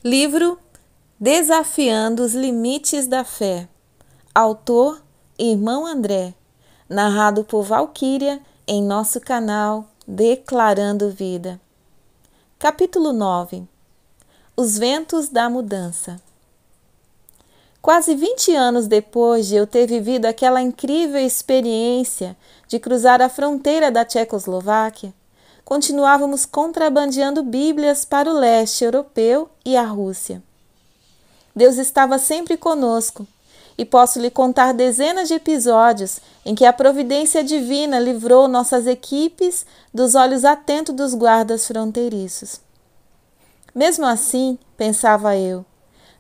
Livro Desafiando os Limites da Fé. Autor: Irmão André. Narrado por Valquíria em nosso canal Declarando Vida. Capítulo 9. Os Ventos da Mudança. Quase 20 anos depois de eu ter vivido aquela incrível experiência de cruzar a fronteira da Tchecoslováquia, continuávamos contrabandeando Bíblias para o leste europeu e a Rússia. Deus estava sempre conosco, e posso lhe contar dezenas de episódios em que a providência divina livrou nossas equipes dos olhos atentos dos guardas fronteiriços. Mesmo assim, pensava eu,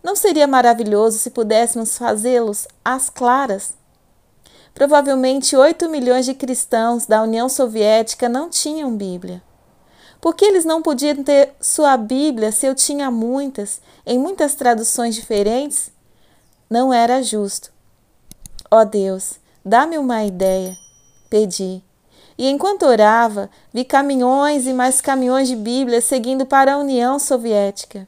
não seria maravilhoso se pudéssemos fazê-los às claras? Provavelmente 8 milhões de cristãos da União Soviética não tinham Bíblia. Por que eles não podiam ter sua Bíblia se eu tinha muitas, em muitas traduções diferentes? Não era justo. Ó Deus, dá-me uma ideia, pedi. E enquanto orava, vi caminhões e mais caminhões de Bíblias seguindo para a União Soviética.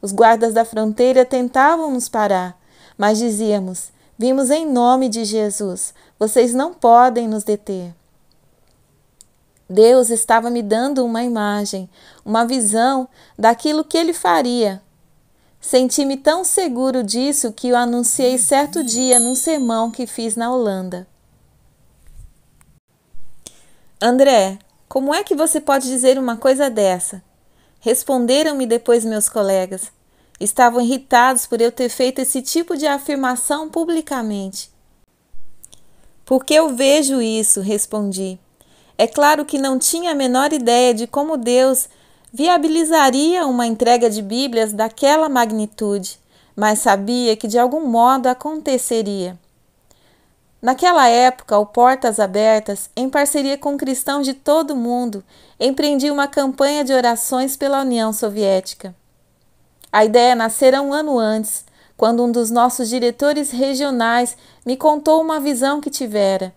Os guardas da fronteira tentavam nos parar, mas dizíamos: vimos em nome de Jesus, vocês não podem nos deter. Deus estava me dando uma imagem, uma visão daquilo que Ele faria. Senti-me tão seguro disso que o anunciei certo dia num sermão que fiz na Holanda. André, como é que você pode dizer uma coisa dessa? Responderam-me depois meus colegas. Estavam irritados por eu ter feito esse tipo de afirmação publicamente. Porque eu vejo isso, respondi. É claro que não tinha a menor ideia de como Deus viabilizaria uma entrega de Bíblias daquela magnitude, mas sabia que de algum modo aconteceria. Naquela época, o Portas Abertas, em parceria com cristãos de todo o mundo, empreendia uma campanha de orações pela União Soviética. A ideia nascera um ano antes, quando um dos nossos diretores regionais me contou uma visão que tivera.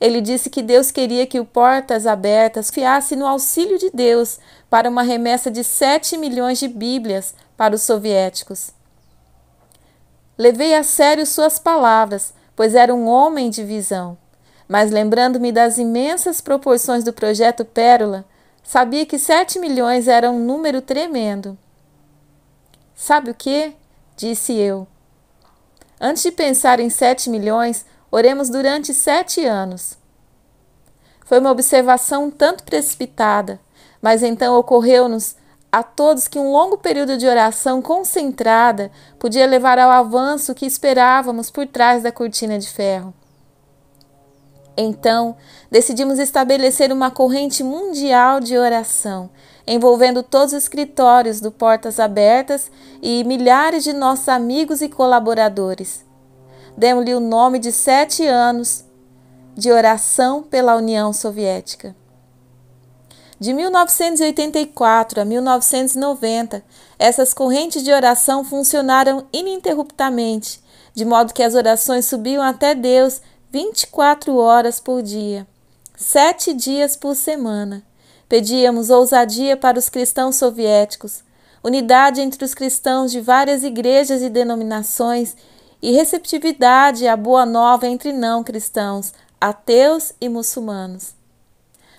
Ele disse que Deus queria que o Portas Abertas confiasse no auxílio de Deus para uma remessa de 7 milhões de Bíblias para os soviéticos. Levei a sério suas palavras, pois era um homem de visão. Mas lembrando-me das imensas proporções do projeto Pérola, sabia que 7 milhões era um número tremendo. Sabe o que? Disse eu. Antes de pensar em 7 milhões, oremos durante 7 anos. Foi uma observação um tanto precipitada, mas então ocorreu-nos a todos que um longo período de oração concentrada podia levar ao avanço que esperávamos por trás da cortina de ferro. Então, decidimos estabelecer uma corrente mundial de oração, envolvendo todos os escritórios do Portas Abertas e milhares de nossos amigos e colaboradores. Demos-lhe o nome de 7 anos de oração pela União Soviética. De 1984 a 1990, essas correntes de oração funcionaram ininterruptamente, de modo que as orações subiam até Deus 24 horas por dia, 7 dias por semana. Pedíamos ousadia para os cristãos soviéticos, unidade entre os cristãos de várias igrejas e denominações e receptividade à boa nova entre não cristãos, ateus e muçulmanos.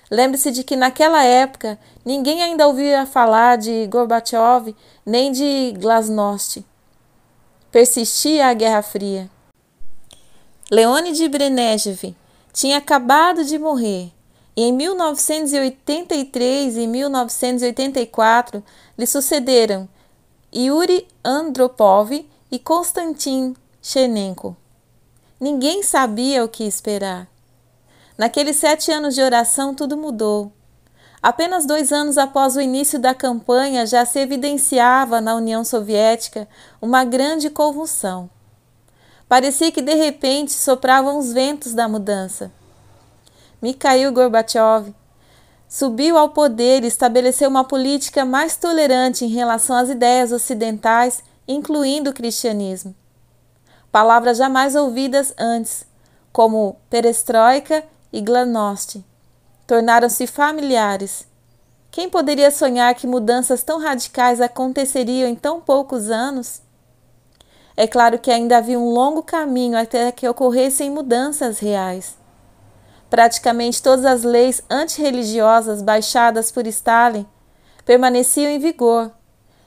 Lembre-se de que naquela época ninguém ainda ouvia falar de Gorbachev nem de Glasnost. Persistia a Guerra Fria. Leonid Brezhnev tinha acabado de morrer e em 1983 e 1984 lhe sucederam Yuri Andropov e Konstantin Chernenko. Ninguém sabia o que esperar. Naqueles 7 anos de oração tudo mudou. Apenas 2 anos após o início da campanha já se evidenciava na União Soviética uma grande convulsão. Parecia que de repente sopravam os ventos da mudança. Mikhail Gorbachev subiu ao poder e estabeleceu uma política mais tolerante em relação às ideias ocidentais, incluindo o cristianismo. Palavras jamais ouvidas antes, como perestroika e glasnost, tornaram-se familiares. Quem poderia sonhar que mudanças tão radicais aconteceriam em tão poucos anos? É claro que ainda havia um longo caminho até que ocorressem mudanças reais. Praticamente todas as leis antirreligiosas baixadas por Stalin permaneciam em vigor,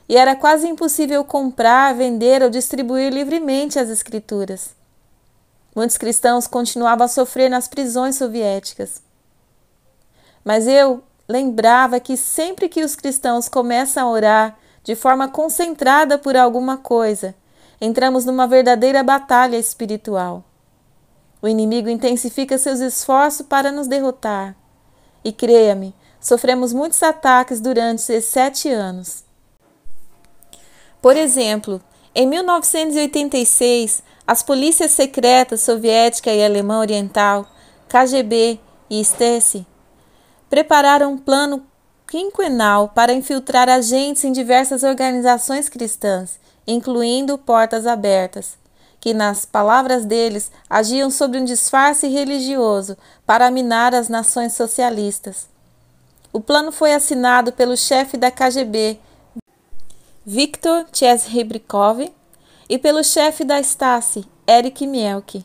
e era quase impossível comprar, vender ou distribuir livremente as escrituras. Muitos cristãos continuavam a sofrer nas prisões soviéticas. Mas eu lembrava que sempre que os cristãos começam a orar de forma concentrada por alguma coisa, entramos numa verdadeira batalha espiritual. O inimigo intensifica seus esforços para nos derrotar. E creia-me, sofremos muitos ataques durante esses 7 anos. Por exemplo, em 1986, as polícias secretas soviética e alemã oriental, KGB e Stasi, prepararam um plano quinquenal para infiltrar agentes em diversas organizações cristãs, incluindo Portas Abertas, que, nas palavras deles, agiam sob um disfarce religioso para minar as nações socialistas. O plano foi assinado pelo chefe da KGB, Viktor Cheshybrikov, e pelo chefe da Stasi, Erich Mielke.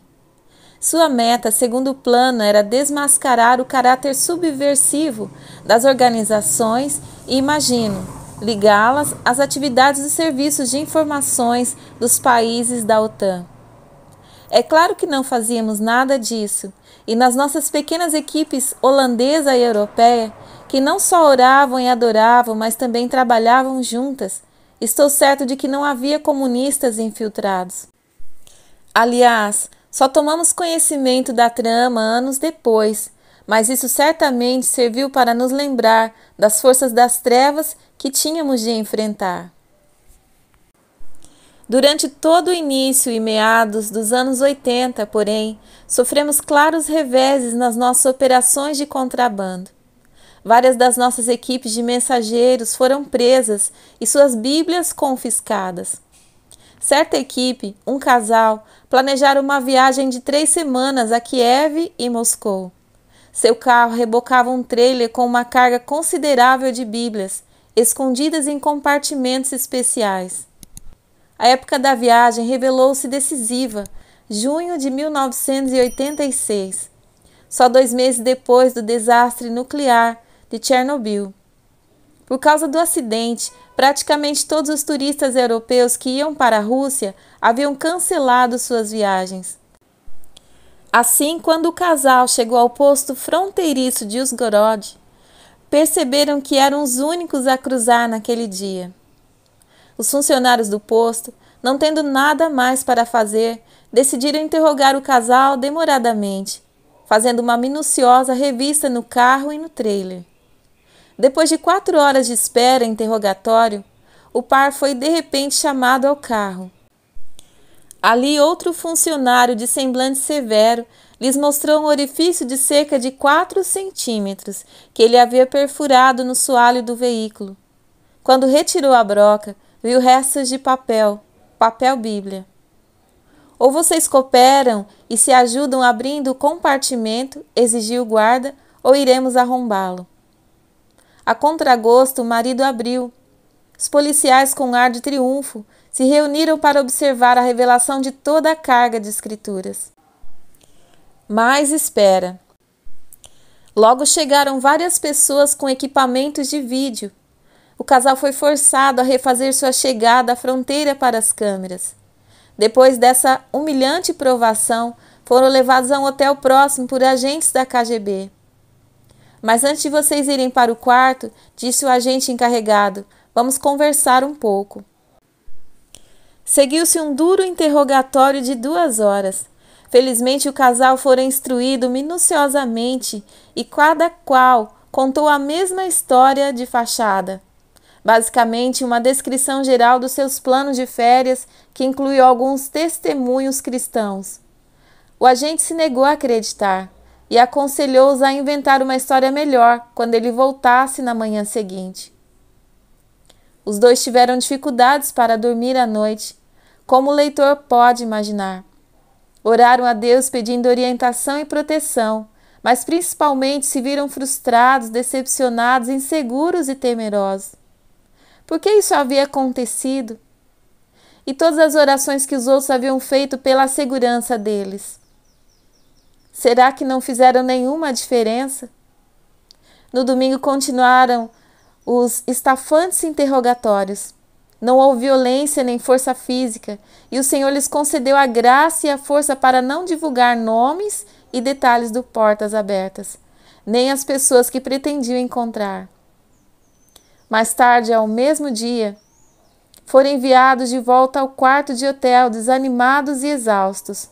Sua meta, segundo o plano, era desmascarar o caráter subversivo das organizações e, imagino, ligá-las às atividades dos serviços de informações dos países da OTAN. É claro que não fazíamos nada disso, e nas nossas pequenas equipes holandesa e europeia, que não só oravam e adoravam, mas também trabalhavam juntas, estou certo de que não havia comunistas infiltrados. Aliás, só tomamos conhecimento da trama anos depois, mas isso certamente serviu para nos lembrar das forças das trevas que tínhamos de enfrentar. Durante todo o início e meados dos anos 80, porém, sofremos claros reveses nas nossas operações de contrabando. Várias das nossas equipes de mensageiros foram presas e suas bíblias confiscadas. Certa equipe, um casal, planejaram uma viagem de 3 semanas a Kiev e Moscou. Seu carro rebocava um trailer com uma carga considerável de bíblias, escondidas em compartimentos especiais. A época da viagem revelou-se decisiva, junho de 1986, só 2 meses depois do desastre nuclear de Chernobyl. Por causa do acidente, praticamente todos os turistas europeus que iam para a Rússia haviam cancelado suas viagens. Assim, quando o casal chegou ao posto fronteiriço de Uzhgorod, perceberam que eram os únicos a cruzar naquele dia. Os funcionários do posto, não tendo nada mais para fazer, decidiram interrogar o casal demoradamente, fazendo uma minuciosa revista no carro e no trailer. Depois de 4 horas de espera e interrogatório, o par foi de repente chamado ao carro. Ali, outro funcionário de semblante severo lhes mostrou um orifício de cerca de 4 centímetros que ele havia perfurado no soalho do veículo. Quando retirou a broca, viu restos de papel Bíblia. Ou vocês cooperam e se ajudam abrindo o compartimento, exigiu o guarda, ou iremos arrombá-lo. A contragosto, o marido abriu. Os policiais, com ar de triunfo, se reuniram para observar a revelação de toda a carga de escrituras. Mas espera. Logo chegaram várias pessoas com equipamentos de vídeo. O casal foi forçado a refazer sua chegada à fronteira para as câmeras. Depois dessa humilhante provação, foram levados a um hotel próximo por agentes da KGB. Mas antes de vocês irem para o quarto, disse o agente encarregado, vamos conversar um pouco. Seguiu-se um duro interrogatório de 2 horas. Felizmente o casal fora instruído minuciosamente e cada qual contou a mesma história de fachada. Basicamente, uma descrição geral dos seus planos de férias que incluiu alguns testemunhos cristãos. O agente se negou a acreditar e aconselhou-os a inventar uma história melhor quando ele voltasse na manhã seguinte. Os dois tiveram dificuldades para dormir à noite, como o leitor pode imaginar. Oraram a Deus pedindo orientação e proteção, mas principalmente se viram frustrados, decepcionados, inseguros e temerosos. Por que isso havia acontecido? E todas as orações que os outros haviam feito pela segurança deles. Será que não fizeram nenhuma diferença? No domingo continuaram os estafantes interrogatórios. Não houve violência nem força física, e o Senhor lhes concedeu a graça e a força para não divulgar nomes e detalhes do Portas Abertas, nem as pessoas que pretendiam encontrar. Mais tarde, ao mesmo dia, foram enviados de volta ao quarto de hotel, desanimados e exaustos.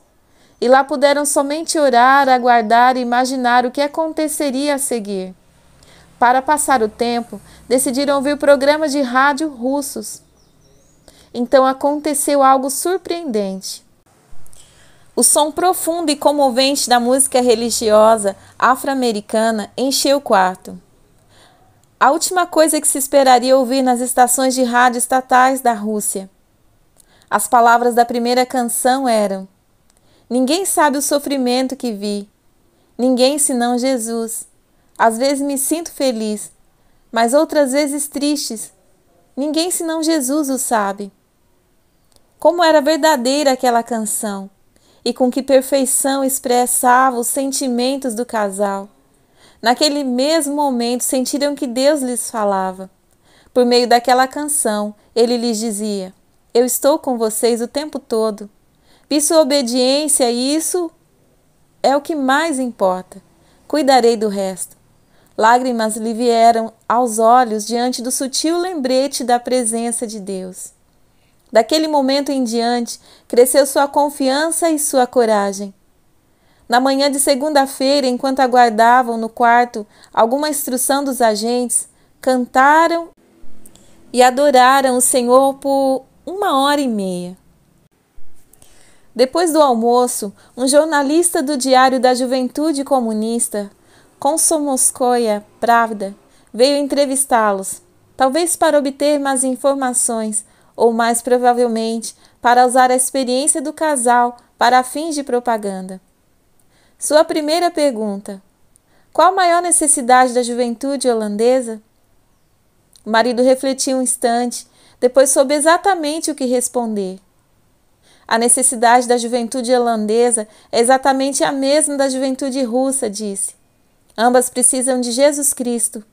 E lá puderam somente orar, aguardar e imaginar o que aconteceria a seguir. Para passar o tempo, decidiram ouvir programas de rádio russos. Então aconteceu algo surpreendente. O som profundo e comovente da música religiosa afro-americana encheu o quarto. A última coisa que se esperaria ouvir nas estações de rádio estatais da Rússia. As palavras da primeira canção eram: ninguém sabe o sofrimento que vi, ninguém senão Jesus. Às vezes me sinto feliz, mas outras vezes tristes. Ninguém senão Jesus o sabe. Como era verdadeira aquela canção, e com que perfeição expressava os sentimentos do casal. Naquele mesmo momento sentiram que Deus lhes falava. Por meio daquela canção, ele lhes dizia: eu estou com vocês o tempo todo. Vi sua obediência e isso é o que mais importa. Cuidarei do resto. Lágrimas lhe vieram aos olhos diante do sutil lembrete da presença de Deus. Daquele momento em diante, cresceu sua confiança e sua coragem. Na manhã de segunda-feira, enquanto aguardavam no quarto alguma instrução dos agentes, cantaram e adoraram o Senhor por 1h30. Depois do almoço, um jornalista do Diário da Juventude Comunista, Komsomolskoye Pravda, veio entrevistá-los, talvez para obter mais informações, ou mais provavelmente para usar a experiência do casal para fins de propaganda. Sua primeira pergunta: qual a maior necessidade da juventude holandesa? O marido refletiu um instante, depois soube exatamente o que responder. A necessidade da juventude holandesa é exatamente a mesma da juventude russa, disse. Ambas precisam de Jesus Cristo.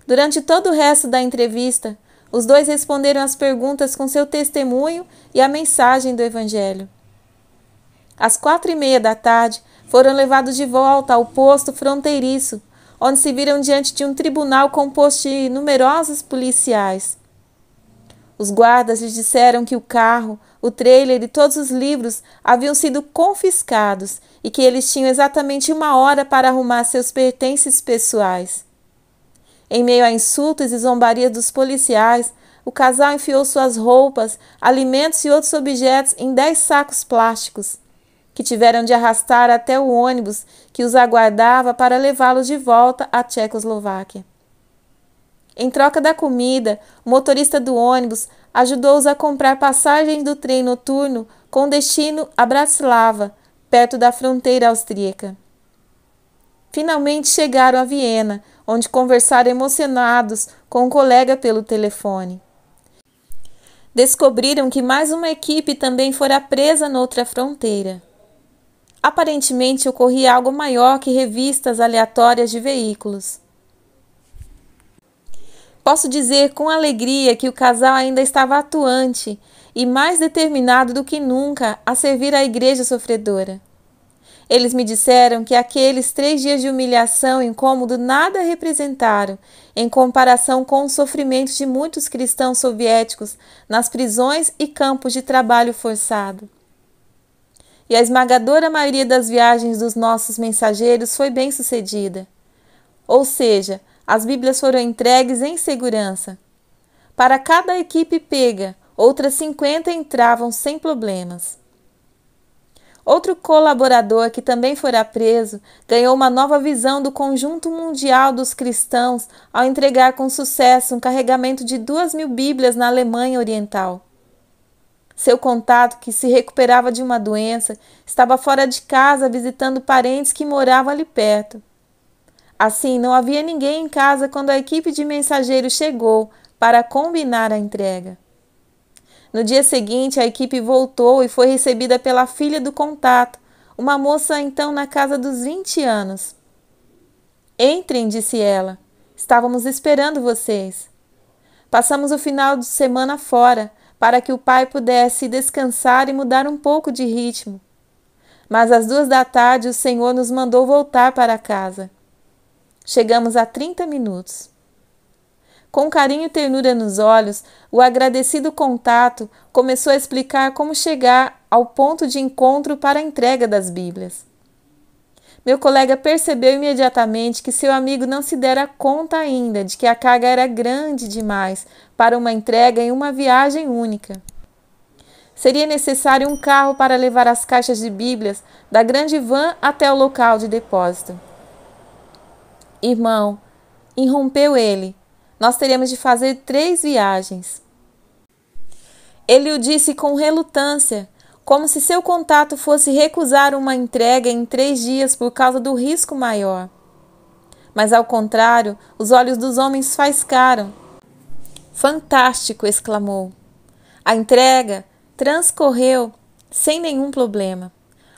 Durante todo o resto da entrevista, os dois responderam às perguntas com seu testemunho e a mensagem do Evangelho. Às 4h30 foram levados de volta ao posto fronteiriço, onde se viram diante de um tribunal composto de numerosos policiais. Os guardas lhes disseram que o carro, o trailer e todos os livros haviam sido confiscados e que eles tinham exatamente 1 hora para arrumar seus pertences pessoais. Em meio a insultos e zombarias dos policiais, o casal enfiou suas roupas, alimentos e outros objetos em 10 sacos plásticos, que tiveram de arrastar até o ônibus que os aguardava para levá-los de volta à Tchecoslováquia. Em troca da comida, o motorista do ônibus ajudou-os a comprar passagens do trem noturno com destino a Bratislava, perto da fronteira austríaca. Finalmente chegaram a Viena, onde conversaram emocionados com um colega pelo telefone. Descobriram que mais uma equipe também fora presa noutra fronteira. Aparentemente ocorria algo maior que revistas aleatórias de veículos. Posso dizer com alegria que o casal ainda estava atuante e mais determinado do que nunca a servir a igreja sofredora. Eles me disseram que aqueles 3 dias de humilhação e incômodo nada representaram em comparação com os sofrimentos de muitos cristãos soviéticos nas prisões e campos de trabalho forçado. E a esmagadora maioria das viagens dos nossos mensageiros foi bem sucedida. Ou seja, as Bíblias foram entregues em segurança. Para cada equipe pega, outras 50 entravam sem problemas. Outro colaborador, que também fora preso, ganhou uma nova visão do conjunto mundial dos cristãos ao entregar com sucesso um carregamento de 2.000 Bíblias na Alemanha Oriental. Seu contato, que se recuperava de uma doença, estava fora de casa visitando parentes que moravam ali perto. Assim, não havia ninguém em casa quando a equipe de mensageiros chegou para combinar a entrega. No dia seguinte, a equipe voltou e foi recebida pela filha do contato, uma moça então na casa dos 20 anos. Entrem, disse ela. Estávamos esperando vocês. Passamos o final de semana fora, para que o pai pudesse descansar e mudar um pouco de ritmo. Mas às 2 da tarde o Senhor nos mandou voltar para casa. Chegamos a 30 minutos. Com carinho e ternura nos olhos, o agradecido contato começou a explicar como chegar ao ponto de encontro para a entrega das Bíblias. Meu colega percebeu imediatamente que seu amigo não se dera conta ainda de que a carga era grande demais para uma entrega em uma viagem única. Seria necessário um carro para levar as caixas de Bíblias da grande van até o local de depósito. Irmão, irrompeu ele, nós teríamos de fazer 3 viagens. Ele o disse com relutância, como se seu contato fosse recusar uma entrega em 3 dias por causa do risco maior. Mas, ao contrário, os olhos dos homens faiscaram. Fantástico! Exclamou. A entrega transcorreu sem nenhum problema.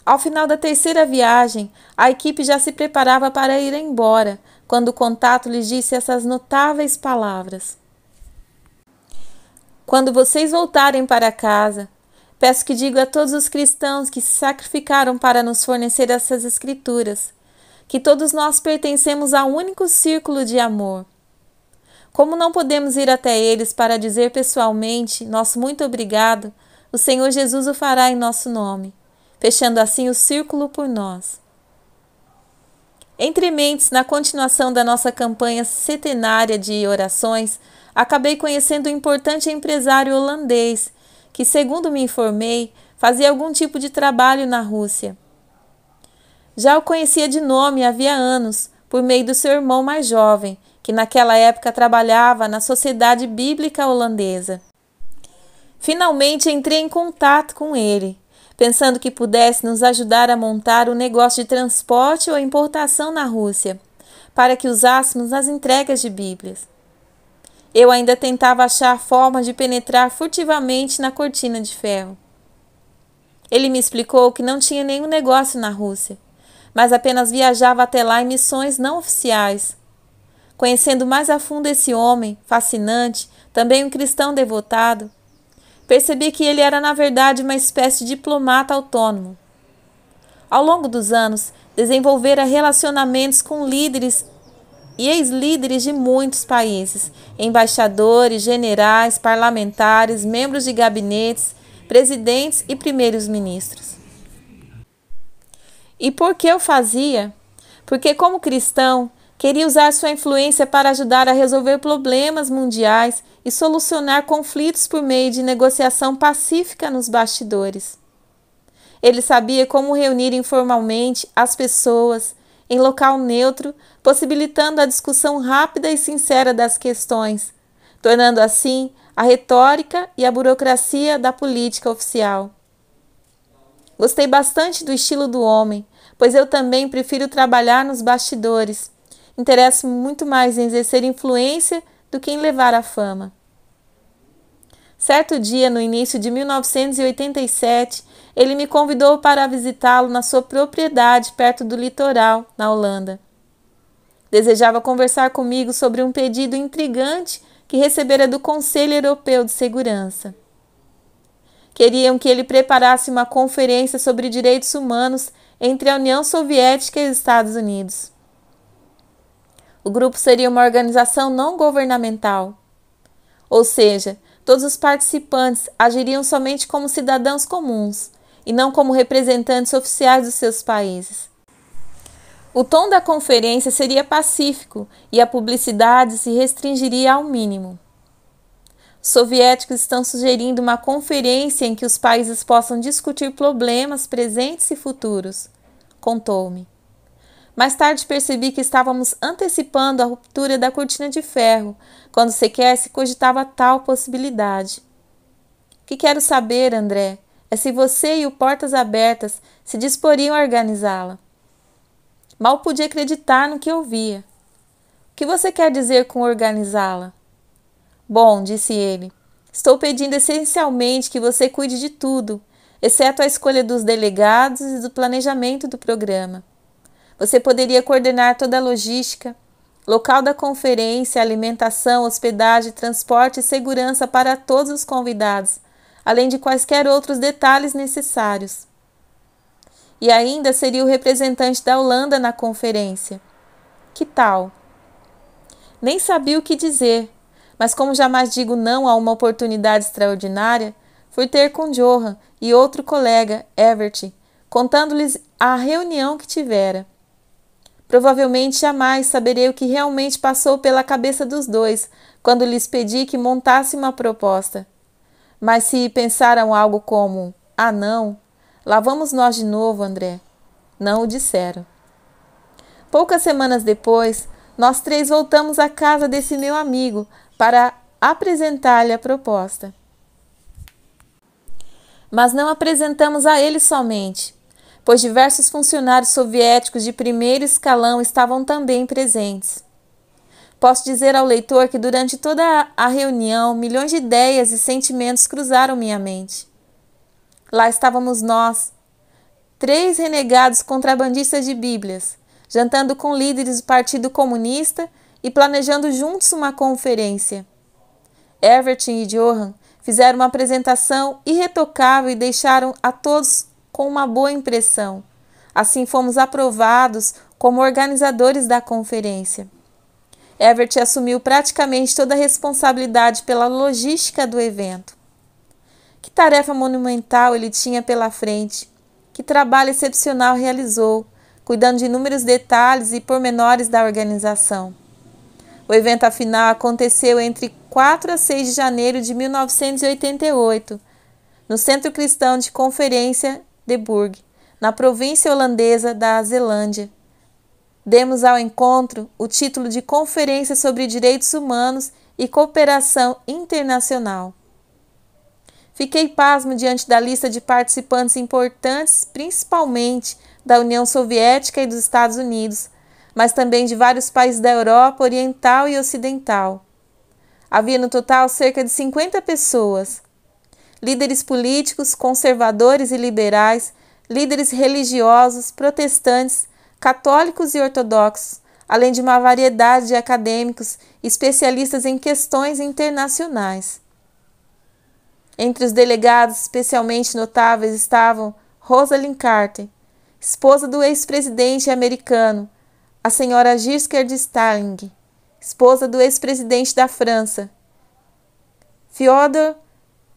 Ao final da 3ª viagem, a equipe já se preparava para ir embora, quando o contato lhes disse essas notáveis palavras. Quando vocês voltarem para casa, peço que diga a todos os cristãos que se sacrificaram para nos fornecer essas escrituras, que todos nós pertencemos a um único círculo de amor. Como não podemos ir até eles para dizer pessoalmente nosso muito obrigado, o Senhor Jesus o fará em nosso nome, fechando assim o círculo por nós. Entre mentes, na continuação da nossa campanha centenária de orações, acabei conhecendo um importante empresário holandês, que, segundo me informei, fazia algum tipo de trabalho na Rússia. Já o conhecia de nome havia anos, por meio do seu irmão mais jovem, que naquela época trabalhava na Sociedade Bíblica Holandesa. Finalmente entrei em contato com ele, pensando que pudesse nos ajudar a montar um negócio de transporte ou importação na Rússia, para que usássemos nas entregas de Bíblias. Eu ainda tentava achar formas de penetrar furtivamente na cortina de ferro. Ele me explicou que não tinha nenhum negócio na Rússia, mas apenas viajava até lá em missões não oficiais. Conhecendo mais a fundo esse homem, fascinante, também um cristão devotado, percebi que ele era na verdade uma espécie de diplomata autônomo. Ao longo dos anos, desenvolvera relacionamentos com líderes e ex-líderes de muitos países, embaixadores, generais, parlamentares, membros de gabinetes, presidentes e primeiros ministros. E por que eu fazia? Porque, como cristão, queria usar sua influência para ajudar a resolver problemas mundiais e solucionar conflitos por meio de negociação pacífica nos bastidores. Ele sabia como reunir informalmente as pessoas em local neutro, possibilitando a discussão rápida e sincera das questões, tornando assim a retórica e a burocracia da política oficial. Gostei bastante do estilo do homem, pois eu também prefiro trabalhar nos bastidores. Interesso-me muito mais em exercer influência do que em levar a fama. Certo dia, no início de 1987, ele me convidou para visitá-lo na sua propriedade perto do litoral, na Holanda. Desejava conversar comigo sobre um pedido intrigante que recebera do Conselho Europeu de Segurança. Queriam que ele preparasse uma conferência sobre direitos humanos entre a União Soviética e os Estados Unidos. O grupo seria uma organização não governamental, ou seja, todos os participantes agiriam somente como cidadãos comuns e não como representantes oficiais dos seus países. O tom da conferência seria pacífico e a publicidade se restringiria ao mínimo. Os soviéticos estão sugerindo uma conferência em que os países possam discutir problemas presentes e futuros, contou-me. Mais tarde percebi que estávamos antecipando a ruptura da cortina de ferro, quando sequer se cogitava tal possibilidade. que quero saber, André, é se você e o Portas Abertas se disporiam a organizá-la. Mal pude acreditar no que ouvia. O que você quer dizer com organizá-la? Bom, disse ele, estou pedindo essencialmente que você cuide de tudo, exceto a escolha dos delegados e do planejamento do programa. Você poderia coordenar toda a logística, local da conferência, alimentação, hospedagem, transporte e segurança para todos os convidados, além de quaisquer outros detalhes necessários. E ainda seria o representante da Holanda na conferência. Que tal? Nem sabia o que dizer, mas como jamais digo não a uma oportunidade extraordinária, fui ter com Johan e outro colega, Evert, contando-lhes a reunião que tivera. Provavelmente jamais saberei o que realmente passou pela cabeça dos dois quando lhes pedi que montassem uma proposta. Mas se pensaram algo como, não, lá vamos nós de novo, André. Não o disseram. Poucas semanas depois, nós três voltamos à casa desse meu amigo para apresentar-lhe a proposta. Mas não apresentamos a ele somente, pois diversos funcionários soviéticos de primeiro escalão estavam também presentes. Posso dizer ao leitor que durante toda a reunião, milhões de ideias e sentimentos cruzaram minha mente. Lá estávamos nós, 3 renegados contrabandistas de Bíblias, jantando com líderes do Partido Comunista e planejando juntos uma conferência. Evert e Johan fizeram uma apresentação irretocável e deixaram a todos com uma boa impressão. Assim fomos aprovados como organizadores da conferência. Evert assumiu praticamente toda a responsabilidade pela logística do evento. Que tarefa monumental ele tinha pela frente! Que trabalho excepcional realizou, cuidando de inúmeros detalhes e pormenores da organização. O evento afinal aconteceu entre 4 a 6 de janeiro de 1988, no Centro Cristão de Conferência de Burg, na província holandesa da Zelândia. Demos ao encontro o título de Conferência sobre Direitos Humanos e Cooperação Internacional. Fiquei pasmo diante da lista de participantes importantes, principalmente da União Soviética e dos Estados Unidos, mas também de vários países da Europa Oriental e Ocidental. Havia no total cerca de 50 pessoas. Líderes políticos, conservadores e liberais, líderes religiosos, protestantes, católicos e ortodoxos, além de uma variedade de acadêmicos e especialistas em questões internacionais. Entre os delegados especialmente notáveis estavam Rosalind Carter, esposa do ex-presidente americano, a senhora Gisker de Stalin, esposa do ex-presidente da França, Fyodor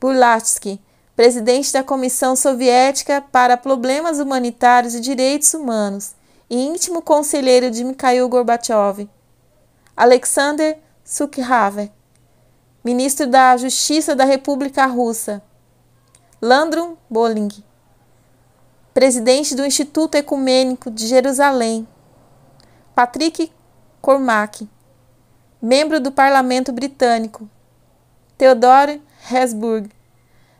Burlatsky, presidente da Comissão Soviética para Problemas Humanitários e Direitos Humanos e íntimo conselheiro de Mikhail Gorbachev, Alexander Sukhaver, ministro da Justiça da República Russa, Landrum Boling, presidente do Instituto Ecumênico de Jerusalém, Patrick Cormack, membro do Parlamento Britânico, Theodore Hesburgh,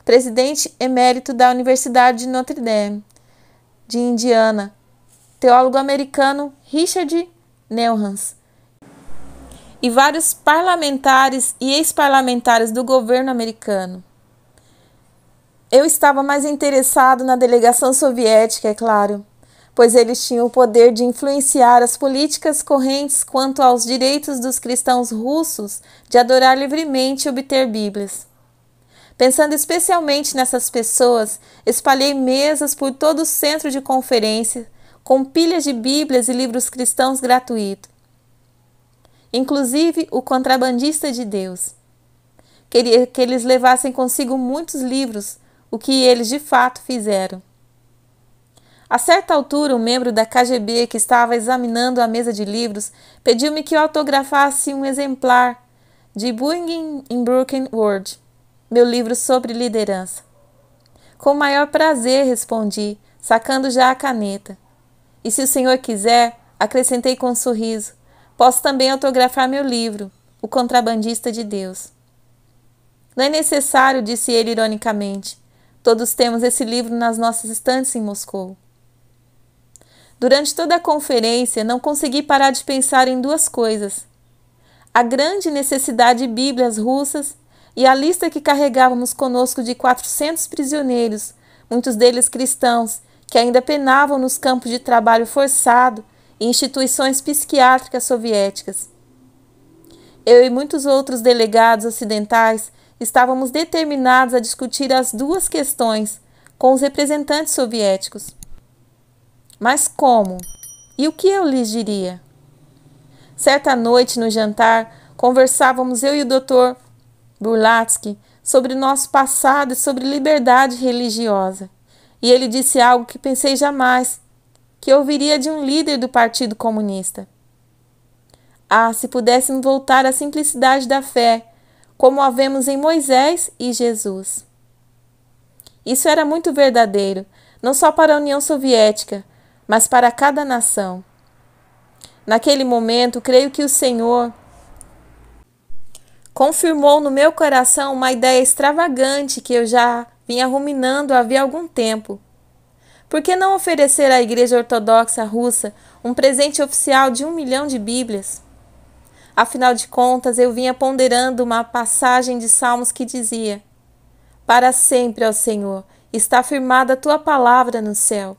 presidente emérito da Universidade de Notre Dame, de Indiana, teólogo americano Richard Neuhans, e vários parlamentares e ex-parlamentares do governo americano. Eu estava mais interessado na delegação soviética, é claro, pois eles tinham o poder de influenciar as políticas correntes quanto aos direitos dos cristãos russos de adorar livremente e obter Bíblias. Pensando especialmente nessas pessoas, espalhei mesas por todo o centro de conferência, com pilhas de Bíblias e livros cristãos gratuitos. Inclusive o contrabandista de Deus. Queria que eles levassem consigo muitos livros, o que eles de fato fizeram. A certa altura, um membro da KGB que estava examinando a mesa de livros pediu-me que eu autografasse um exemplar de Building in Broken World, meu livro sobre liderança. Com o maior prazer, respondi, sacando já a caneta. E se o senhor quiser, acrescentei com um sorriso, posso também autografar meu livro, O Contrabandista de Deus. Não é necessário, disse ele ironicamente. Todos temos esse livro nas nossas estantes em Moscou. Durante toda a conferência, não consegui parar de pensar em duas coisas: a grande necessidade de Bíblias russas e a lista que carregávamos conosco de 400 prisioneiros, muitos deles cristãos, que ainda penavam nos campos de trabalho forçado e instituições psiquiátricas soviéticas. Eu e muitos outros delegados ocidentais estávamos determinados a discutir as duas questões com os representantes soviéticos. Mas como? E o que eu lhes diria? Certa noite, no jantar, conversávamos eu e o Dr. Burlatsky sobre nosso passado e sobre liberdade religiosa. E ele disse algo que pensei jamais que ouviria de um líder do Partido Comunista. Ah, se pudéssemos voltar à simplicidade da fé, como a vemos em Moisés e Jesus. Isso era muito verdadeiro, não só para a União Soviética, mas para cada nação. Naquele momento, creio que o Senhor confirmou no meu coração uma ideia extravagante que eu já vinha ruminando havia algum tempo. Por que não oferecer à Igreja Ortodoxa Russa um presente oficial de 1 milhão de Bíblias? Afinal de contas, eu vinha ponderando uma passagem de Salmos que dizia: para sempre, ó Senhor, está firmada a tua palavra no céu.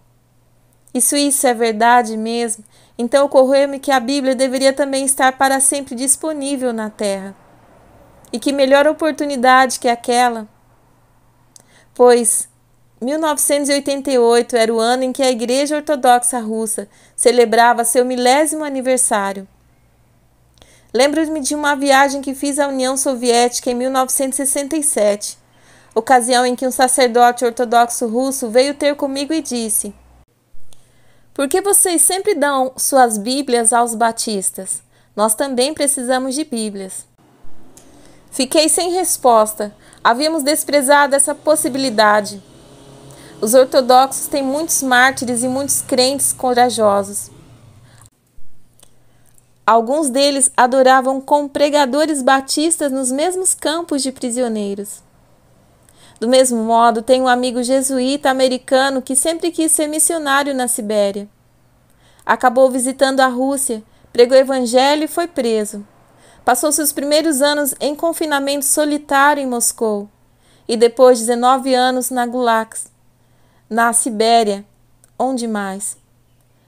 Isso é verdade mesmo, então ocorreu-me que a Bíblia deveria também estar para sempre disponível na terra. E que melhor oportunidade que aquela? Pois 1988 era o ano em que a Igreja Ortodoxa Russa celebrava seu 1000º aniversário. Lembro-me de uma viagem que fiz à União Soviética em 1967, ocasião em que um sacerdote ortodoxo russo veio ter comigo e disse: por que vocês sempre dão suas Bíblias aos batistas? Nós também precisamos de Bíblias. Fiquei sem resposta. Havíamos desprezado essa possibilidade. Os ortodoxos têm muitos mártires e muitos crentes corajosos. Alguns deles adoravam como pregadores batistas nos mesmos campos de prisioneiros. Do mesmo modo, tenho um amigo jesuíta americano que sempre quis ser missionário na Sibéria. Acabou visitando a Rússia, pregou o evangelho e foi preso. Passou seus primeiros anos em confinamento solitário em Moscou e depois 19 anos na Gulags, na Sibéria, onde mais.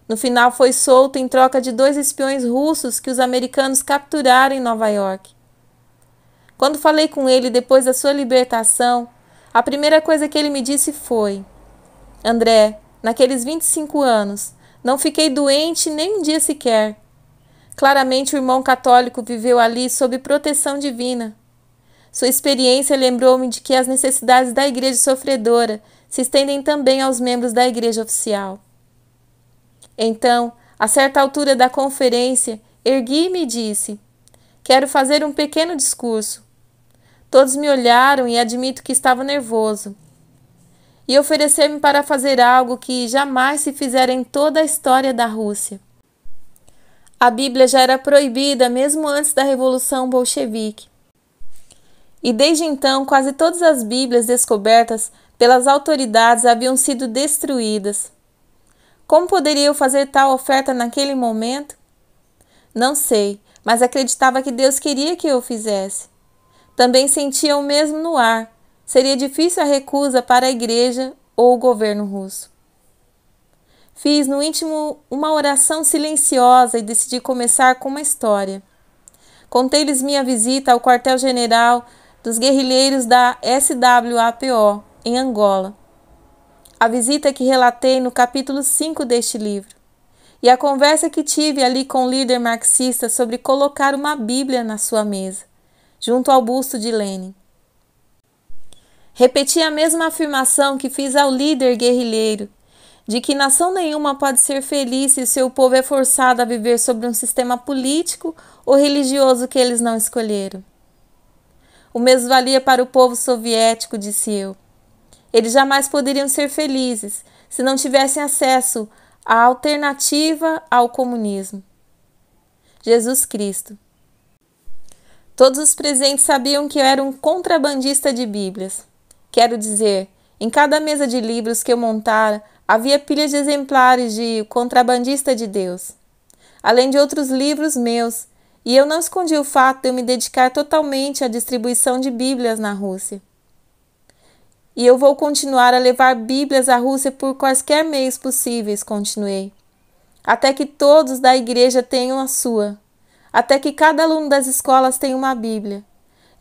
No final foi solto em troca de 2 espiões russos que os americanos capturaram em Nova York. Quando falei com ele depois da sua libertação, a primeira coisa que ele me disse foi: André, naqueles 25 anos, não fiquei doente nem um dia sequer. Claramente o irmão católico viveu ali sob proteção divina. Sua experiência lembrou-me de que as necessidades da igreja sofredora se estendem também aos membros da igreja oficial. Então, a certa altura da conferência, ergui-me e disse: quero fazer um pequeno discurso. Todos me olharam e admito que estava nervoso. E oferecer-me para fazer algo que jamais se fizera em toda a história da Rússia. A Bíblia já era proibida mesmo antes da Revolução Bolchevique. E desde então, quase todas as Bíblias descobertas pelas autoridades haviam sido destruídas. Como poderia eu fazer tal oferta naquele momento? Não sei, mas acreditava que Deus queria que eu fizesse. Também sentia o mesmo no ar. Seria difícil a recusa para a igreja ou o governo russo. Fiz no íntimo uma oração silenciosa e decidi começar com uma história. Contei-lhes minha visita ao quartel-general dos guerrilheiros da SWAPO, em Angola. A visita que relatei no capítulo 5 deste livro. E a conversa que tive ali com o líder marxista sobre colocar uma Bíblia na sua mesa, junto ao busto de Lenin. Repeti a mesma afirmação que fiz ao líder guerrilheiro, de que nação nenhuma pode ser feliz se seu povo é forçado a viver sobre um sistema político ou religioso que eles não escolheram. O mesmo valia para o povo soviético, disse eu. Eles jamais poderiam ser felizes se não tivessem acesso à alternativa ao comunismo. Jesus Cristo. Todos os presentes sabiam que eu era um contrabandista de Bíblias. Quero dizer, em cada mesa de livros que eu montara, havia pilhas de exemplares de O Contrabandista de Deus, além de outros livros meus, e eu não escondi o fato de eu me dedicar totalmente à distribuição de Bíblias na Rússia. E eu vou continuar a levar Bíblias à Rússia por quaisquer meios possíveis, continuei, até que todos da igreja tenham a sua, até que cada aluno das escolas tenha uma Bíblia,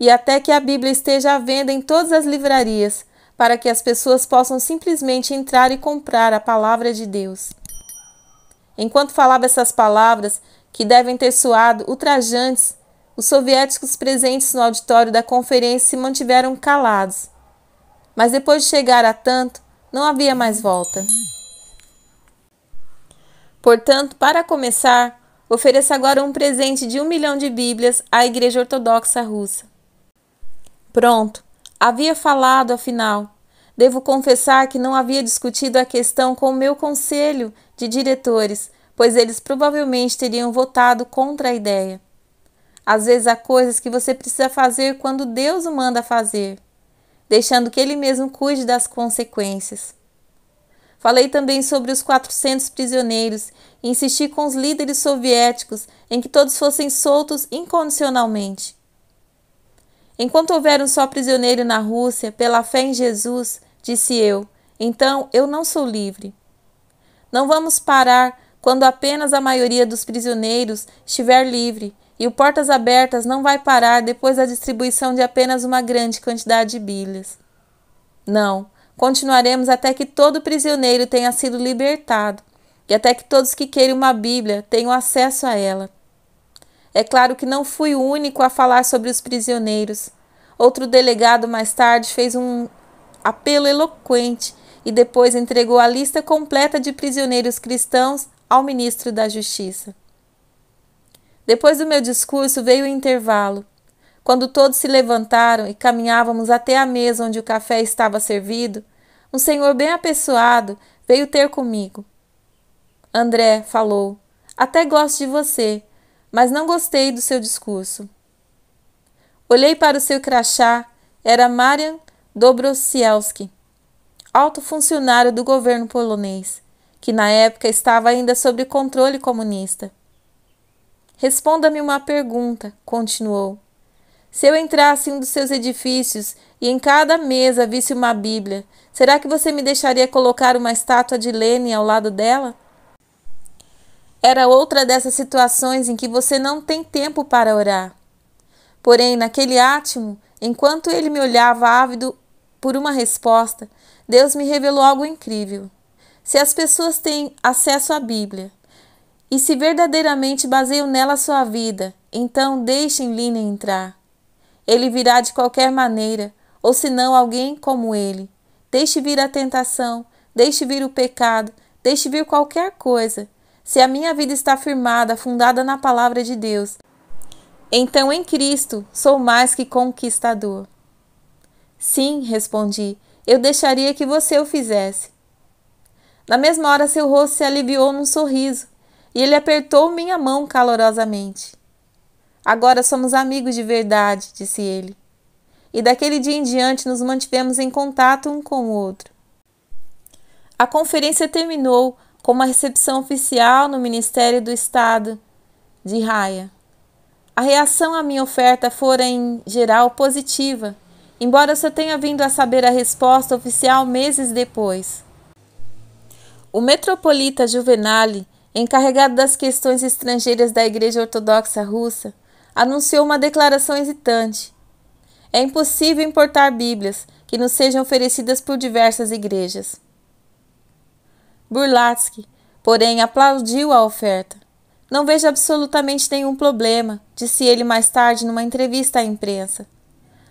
e até que a Bíblia esteja à venda em todas as livrarias, para que as pessoas possam simplesmente entrar e comprar a palavra de Deus. Enquanto falava essas palavras, que devem ter soado ultrajantes, os soviéticos presentes no auditório da conferência se mantiveram calados. Mas depois de chegar a tanto, não havia mais volta. Portanto, para começar, ofereço agora um presente de 1 milhão de Bíblias à Igreja Ortodoxa Russa. Pronto, havia falado afinal. Devo confessar que não havia discutido a questão com o meu conselho de diretores, pois eles provavelmente teriam votado contra a ideia. Às vezes há coisas que você precisa fazer quando Deus o manda fazer, deixando que Ele mesmo cuide das consequências. Falei também sobre os 400 prisioneiros e insisti com os líderes soviéticos em que todos fossem soltos incondicionalmente. Enquanto houver um só prisioneiro na Rússia, pela fé em Jesus, disse eu, então eu não sou livre. Não vamos parar quando apenas a maioria dos prisioneiros estiver livre, e o Portas Abertas não vai parar depois da distribuição de apenas uma grande quantidade de Bíblias. Não, continuaremos até que todo prisioneiro tenha sido libertado, e até que todos que queiram uma Bíblia tenham acesso a ela. É claro que não fui o único a falar sobre os prisioneiros. Outro delegado mais tarde fez um apelo eloquente e depois entregou a lista completa de prisioneiros cristãos ao ministro da Justiça. Depois do meu discurso veio o intervalo. Quando todos se levantaram e caminhávamos até a mesa onde o café estava servido, um senhor bem apessoado veio ter comigo. André, falou, até gosto de você, mas não gostei do seu discurso. Olhei para o seu crachá, era Marian Dobrosielski, alto funcionário do governo polonês, que na época estava ainda sob controle comunista. Responda-me uma pergunta, continuou. Se eu entrasse em um dos seus edifícios e em cada mesa visse uma Bíblia, será que você me deixaria colocar uma estátua de Lenin ao lado dela? Era outra dessas situações em que você não tem tempo para orar. Porém, naquele átimo, enquanto ele me olhava ávido por uma resposta, Deus me revelou algo incrível. Se as pessoas têm acesso à Bíblia, e se verdadeiramente baseiam nela sua vida, então deixem Lenin entrar. Ele virá de qualquer maneira, ou senão alguém como ele. Deixe vir a tentação, deixe vir o pecado, deixe vir qualquer coisa. Se a minha vida está firmada, fundada na palavra de Deus, então em Cristo sou mais que conquistador. Sim, respondi, eu deixaria que você o fizesse. Na mesma hora seu rosto se aliviou num sorriso, e ele apertou minha mão calorosamente. Agora somos amigos de verdade, disse ele. E daquele dia em diante nos mantivemos em contato um com o outro. A conferência terminou com uma recepção oficial no Ministério do Estado de Raia. A reação à minha oferta fora, em geral, positiva, embora eu só tenha vindo a saber a resposta oficial meses depois. O metropolita Juvenali, encarregado das questões estrangeiras da Igreja Ortodoxa Russa, anunciou uma declaração hesitante. É impossível importar Bíblias que nos sejam oferecidas por diversas igrejas. Burlatsky, porém, aplaudiu a oferta. Não vejo absolutamente nenhum problema, disse ele mais tarde numa entrevista à imprensa.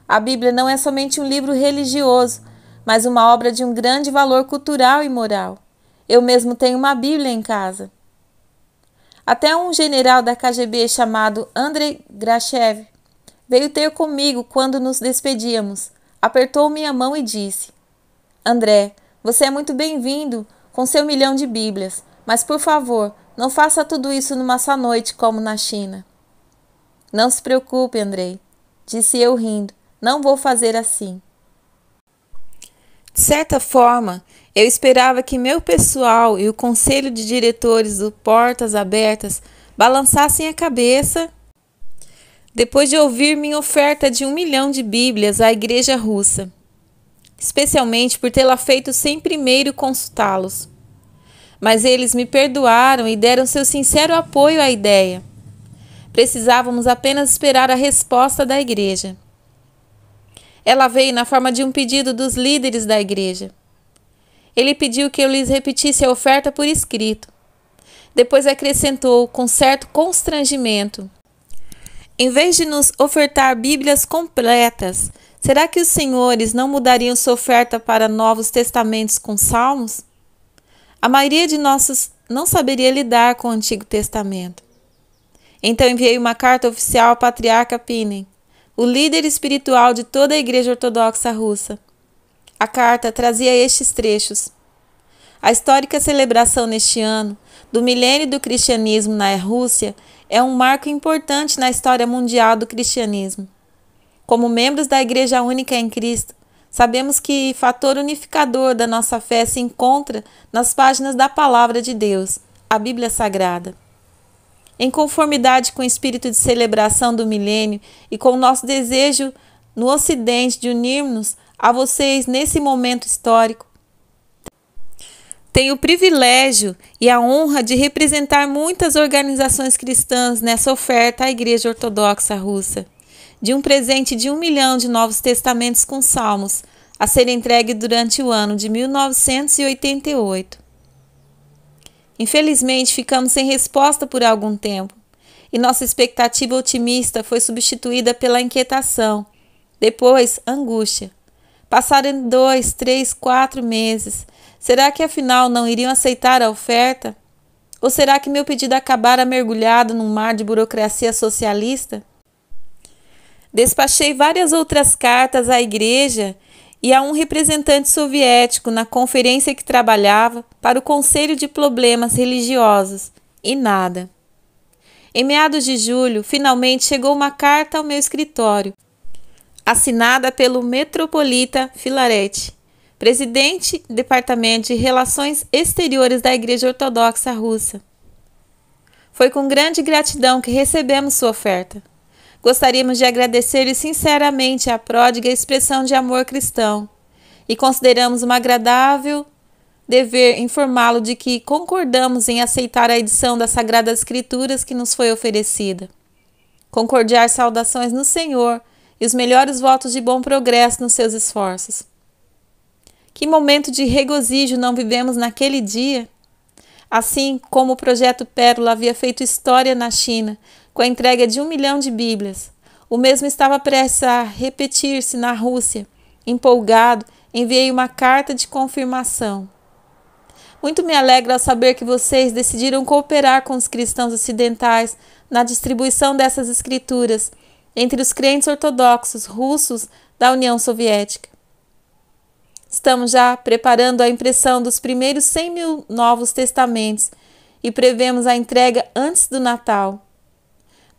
A Bíblia não é somente um livro religioso, mas uma obra de um grande valor cultural e moral. Eu mesmo tenho uma Bíblia em casa. Até um general da KGB chamado Andrei Grachev veio ter comigo quando nos despedíamos, apertou minha mão e disse: André, você é muito bem-vindo com seu 1 milhão de Bíblias, mas por favor, não faça tudo isso numa só noite como na China. Não se preocupe, Andrei. disse eu rindo. Não vou fazer assim. De certa forma, eu esperava que meu pessoal e o conselho de diretores do Portas Abertas balançassem a cabeça depois de ouvir minha oferta de 1 milhão de Bíblias à Igreja Russa, especialmente por tê-la feito sem primeiro consultá-los. Mas eles me perdoaram e deram seu sincero apoio à ideia. Precisávamos apenas esperar a resposta da igreja. Ela veio na forma de um pedido dos líderes da igreja. Ele pediu que eu lhes repetisse a oferta por escrito. Depois acrescentou, com certo constrangimento: em vez de nos ofertar Bíblias completas, será que os senhores não mudariam sua oferta para Novos Testamentos com Salmos? A maioria de nós não saberia lidar com o Antigo Testamento. Então enviei uma carta oficial ao patriarca Pinen, o líder espiritual de toda a Igreja Ortodoxa Russa. A carta trazia estes trechos: a histórica celebração neste ano do milênio do cristianismo na Rússia é um marco importante na história mundial do cristianismo. Como membros da Igreja Única em Cristo, sabemos que o fator unificador da nossa fé se encontra nas páginas da Palavra de Deus, a Bíblia Sagrada. Em conformidade com o espírito de celebração do milênio e com o nosso desejo no Ocidente de unirmos a vocês nesse momento histórico, tenho o privilégio e a honra de representar muitas organizações cristãs nessa oferta à Igreja Ortodoxa Russa, de um presente de 1 milhão de Novos Testamentos com Salmos, a ser entregue durante o ano de 1988. Infelizmente, ficamos sem resposta por algum tempo, e nossa expectativa otimista foi substituída pela inquietação, depois angústia. Passaram 2, 3, 4 meses. Será que afinal não iriam aceitar a oferta? Ou será que meu pedido acabara mergulhado num mar de burocracia socialista? Despachei várias outras cartas à igreja e a um representante soviético na conferência que trabalhava para o Conselho de Problemas Religiosos, e nada. Em meados de julho, finalmente chegou uma carta ao meu escritório, assinada pelo metropolita Filaret, presidente do Departamento de Relações Exteriores da Igreja Ortodoxa Russa. Foi com grande gratidão que recebemos sua oferta. Gostaríamos de agradecer-lhe sinceramente a pródiga expressão de amor cristão e consideramos um agradável dever informá-lo de que concordamos em aceitar a edição das Sagradas Escrituras que nos foi oferecida. Com cordiais saudações no Senhor e os melhores votos de bom progresso nos seus esforços. Que momento de regozijo não vivemos naquele dia? Assim como o Projeto Pérola havia feito história na China, com a entrega de 1 milhão de Bíblias, o mesmo estava prestes a repetir-se na Rússia. Empolgado, enviei uma carta de confirmação. Muito me alegra ao saber que vocês decidiram cooperar com os cristãos ocidentais na distribuição dessas escrituras entre os crentes ortodoxos russos da União Soviética. Estamos já preparando a impressão dos primeiros 100 mil Novos Testamentos e prevemos a entrega antes do Natal.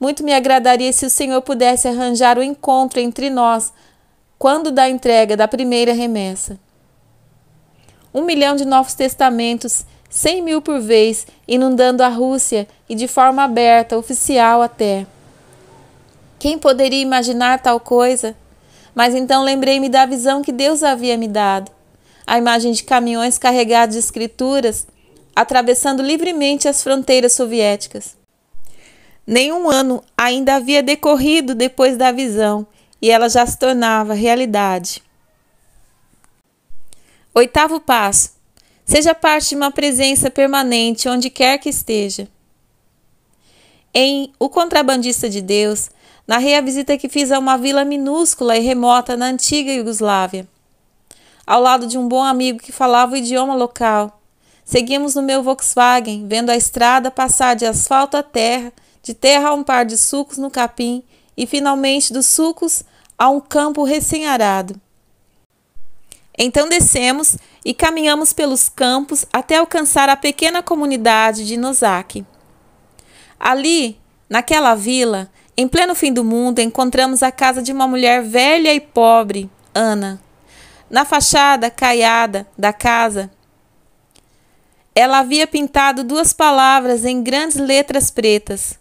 Muito me agradaria se o Senhor pudesse arranjar o encontro entre nós quando da entrega da primeira remessa. 1 milhão de Novos Testamentos, 100 mil por vez, inundando a Rússia e de forma aberta, oficial até. Quem poderia imaginar tal coisa? Mas então lembrei-me da visão que Deus havia me dado. A imagem de caminhões carregados de escrituras, atravessando livremente as fronteiras soviéticas. Nenhum ano ainda havia decorrido depois da visão, e ela já se tornava realidade. 8º passo. Seja parte de uma presença permanente onde quer que esteja. Em O Contrabandista de Deus, narrei a visita que fiz a uma vila minúscula e remota na antiga Iugoslávia. Ao lado de um bom amigo que falava o idioma local, seguimos no meu Volkswagen, vendo a estrada passar de asfalto a terra, de terra a um par de sulcos no capim e, finalmente, dos sulcos a um campo recém-arado. Então descemos e caminhamos pelos campos até alcançar a pequena comunidade de Nozaki. Ali, naquela vila, Em pleno fim do mundo, encontramos a casa de uma mulher velha e pobre, Ana. Na fachada caiada da casa, ela havia pintado duas palavras em grandes letras pretas: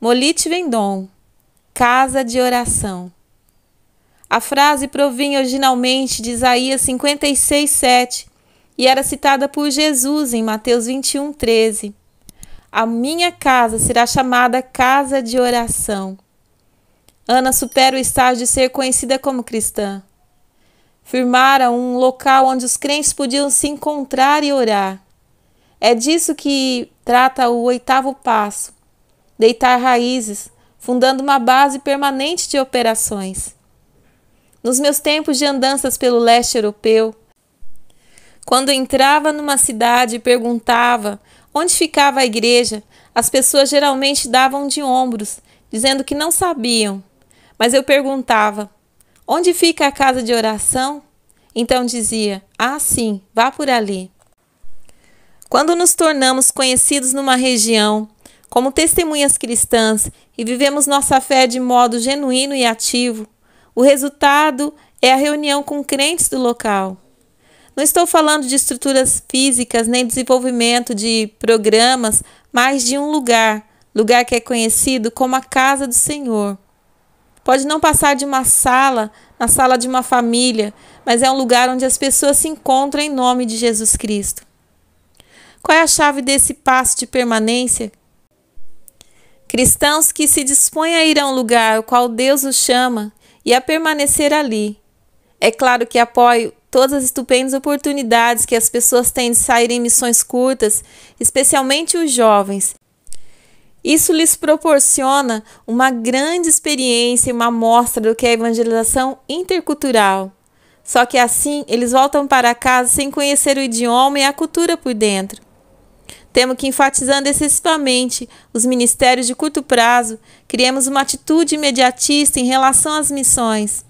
Molit Vendôme, casa de oração. A frase provinha originalmente de Isaías 56:7 e era citada por Jesus em Mateus 21:13. A minha casa será chamada casa de oração. Ana supera o estágio de ser conhecida como cristã. Firmara um local onde os crentes podiam se encontrar e orar. É disso que trata o 8º passo: deitar raízes, fundando uma base permanente de operações. Nos meus tempos de andanças pelo leste europeu, quando entrava numa cidade e perguntava onde ficava a igreja, as pessoas geralmente davam de ombros, dizendo que não sabiam. Mas eu perguntava: onde fica a casa de oração? Então dizia: ah, sim, vá por ali. Quando nos tornamos conhecidos numa região, como testemunhas cristãs, e vivemos nossa fé de modo genuíno e ativo, o resultado é a reunião com crentes do local. Não estou falando de estruturas físicas nem desenvolvimento de programas, mas de um lugar que é conhecido como a casa do Senhor. Pode não passar de uma sala, na sala de uma família, mas é um lugar onde as pessoas se encontram em nome de Jesus Cristo. Qual é a chave desse passo de permanência? Cristãos que se dispõem a ir a um lugar ao qual Deus os chama e a permanecer ali. É claro que apoio todas as estupendas oportunidades que as pessoas têm de sair em missões curtas, especialmente os jovens. Isso lhes proporciona uma grande experiência e uma amostra do que é a evangelização intercultural. Só que assim eles voltam para casa sem conhecer o idioma e a cultura por dentro. Temo que, enfatizando excessivamente os ministérios de curto prazo, criemos uma atitude imediatista em relação às missões.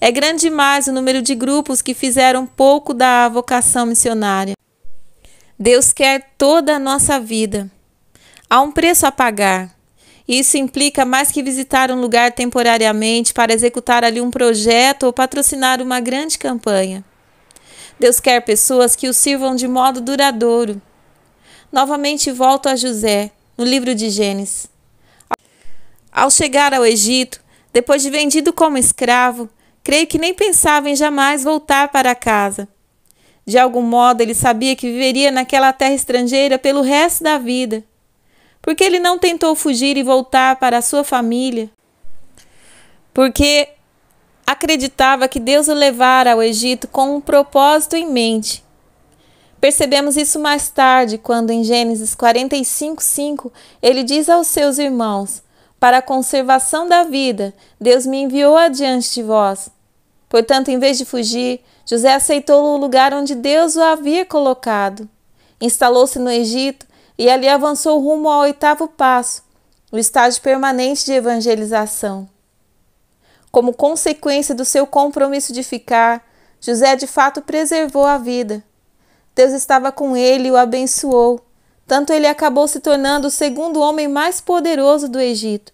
É grande demais o número de grupos que fizeram pouco da vocação missionária. Deus quer toda a nossa vida. Há um preço a pagar. Isso implica mais que visitar um lugar temporariamente para executar ali um projeto ou patrocinar uma grande campanha. Deus quer pessoas que o sirvam de modo duradouro. Novamente volto a José, no livro de Gênesis. Ao chegar ao Egito, depois de vendido como escravo, creio que nem pensava em jamais voltar para casa. De algum modo, ele sabia que viveria naquela terra estrangeira pelo resto da vida. Por que ele não tentou fugir e voltar para a sua família? Porque acreditava que Deus o levara ao Egito com um propósito em mente. Percebemos isso mais tarde, quando em Gênesis 45:5, ele diz aos seus irmãos: para a conservação da vida, Deus me enviou adiante de vós. Portanto, em vez de fugir, José aceitou o lugar onde Deus o havia colocado. Instalou-se no Egito e ali avançou rumo ao 8º passo, o estágio permanente de evangelização. Como consequência do seu compromisso de ficar, José de fato preservou a vida. Deus estava com ele e o abençoou. Tanto ele acabou se tornando o segundo homem mais poderoso do Egito.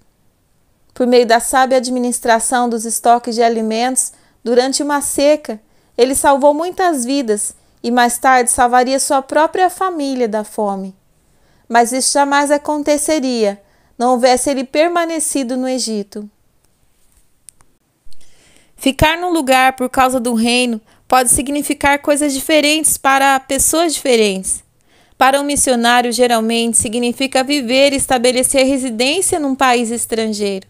Por meio da sábia administração dos estoques de alimentos, durante uma seca, ele salvou muitas vidas e mais tarde salvaria sua própria família da fome. Mas isso jamais aconteceria, não houvesse ele permanecido no Egito. Ficar num lugar por causa do reino pode significar coisas diferentes para pessoas diferentes. Para um missionário, geralmente, significa viver e estabelecer residência num país estrangeiro.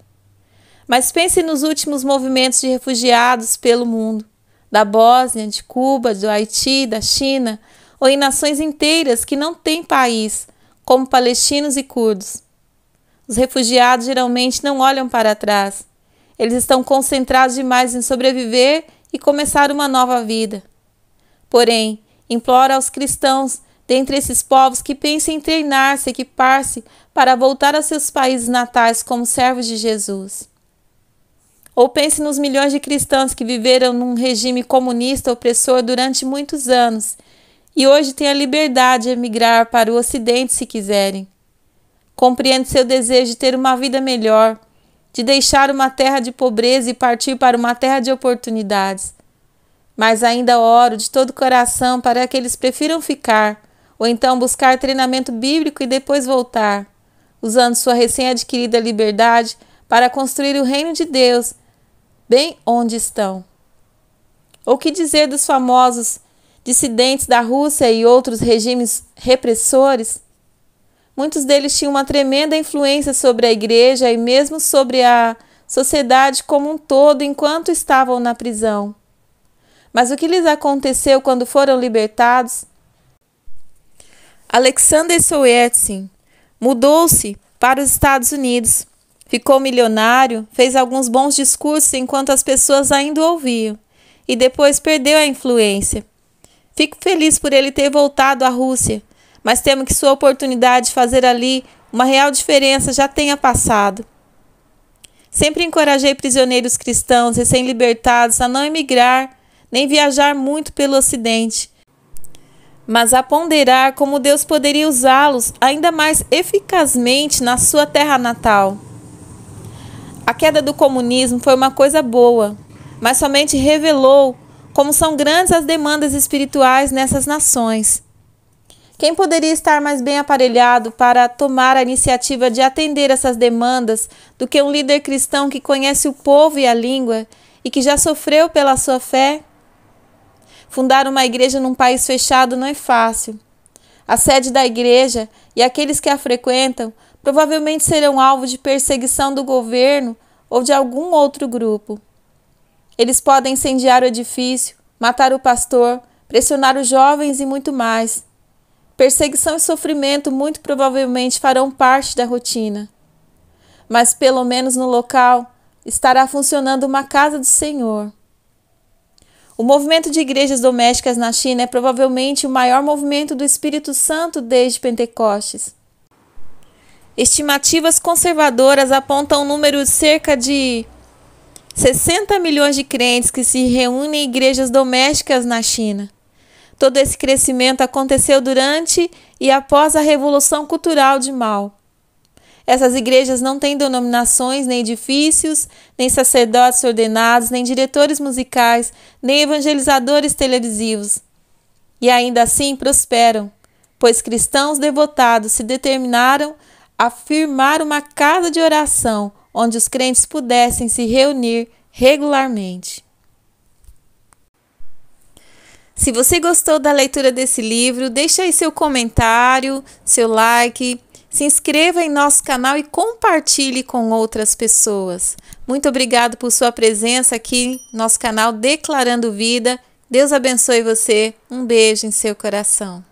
Mas pense nos últimos movimentos de refugiados pelo mundo, da Bósnia, de Cuba, do Haiti, da China, ou em nações inteiras que não têm país, como palestinos e curdos. Os refugiados geralmente não olham para trás. Eles estão concentrados demais em sobreviver e começar uma nova vida. Porém, imploro aos cristãos dentre esses povos que pensem em treinar-se, equipar-se para voltar aos seus países natais como servos de Jesus. Ou pense nos milhões de cristãos que viveram num regime comunista opressor durante muitos anos e hoje têm a liberdade de emigrar para o Ocidente se quiserem. compreende seu desejo de ter uma vida melhor, de deixar uma terra de pobreza e partir para uma terra de oportunidades. Mas ainda oro de todo o coração para que eles prefiram ficar, ou então buscar treinamento bíblico e depois voltar, usando sua recém-adquirida liberdade para construir o reino de Deus, bem onde estão. Ou que dizer dos famosos dissidentes da Rússia e outros regimes repressores? Muitos deles tinham uma tremenda influência sobre a igreja e mesmo sobre a sociedade como um todo enquanto estavam na prisão. Mas o que lhes aconteceu quando foram libertados? Alexander Solzhenitsyn mudou-se para os Estados Unidos, ficou milionário, fez alguns bons discursos enquanto as pessoas ainda o ouviam e depois perdeu a influência. Fico feliz por ele ter voltado à Rússia, mas temo que sua oportunidade de fazer ali uma real diferença já tenha passado. Sempre encorajei prisioneiros cristãos recém-libertados a não emigrar, nem viajar muito pelo Ocidente, mas a ponderar como Deus poderia usá-los ainda mais eficazmente na sua terra natal. A queda do comunismo foi uma coisa boa, mas somente revelou como são grandes as demandas espirituais nessas nações. Quem poderia estar mais bem aparelhado para tomar a iniciativa de atender essas demandas do que um líder cristão que conhece o povo e a língua e que já sofreu pela sua fé? Fundar uma igreja num país fechado não é fácil. A sede da igreja e aqueles que a frequentam provavelmente serão alvo de perseguição do governo ou de algum outro grupo. Eles podem incendiar o edifício, matar o pastor, pressionar os jovens e muito mais. Perseguição e sofrimento muito provavelmente farão parte da rotina. Mas pelo menos no local estará funcionando uma casa do Senhor. O movimento de igrejas domésticas na China é provavelmente o maior movimento do Espírito Santo desde Pentecostes. Estimativas conservadoras apontam um número de cerca de 60 milhões de crentes que se reúnem em igrejas domésticas na China. Todo esse crescimento aconteceu durante e após a Revolução Cultural de Mao. Essas igrejas não têm denominações, nem edifícios, nem sacerdotes ordenados, nem diretores musicais, nem evangelizadores televisivos. E ainda assim prosperam, pois cristãos devotados se determinaram a firmar uma casa de oração onde os crentes pudessem se reunir regularmente. Se você gostou da leitura desse livro, deixe aí seu comentário, seu like, se inscreva em nosso canal e compartilhe com outras pessoas. Muito obrigado por sua presença aqui no nosso canal Declarando Vida. Deus abençoe você. Um beijo em seu coração.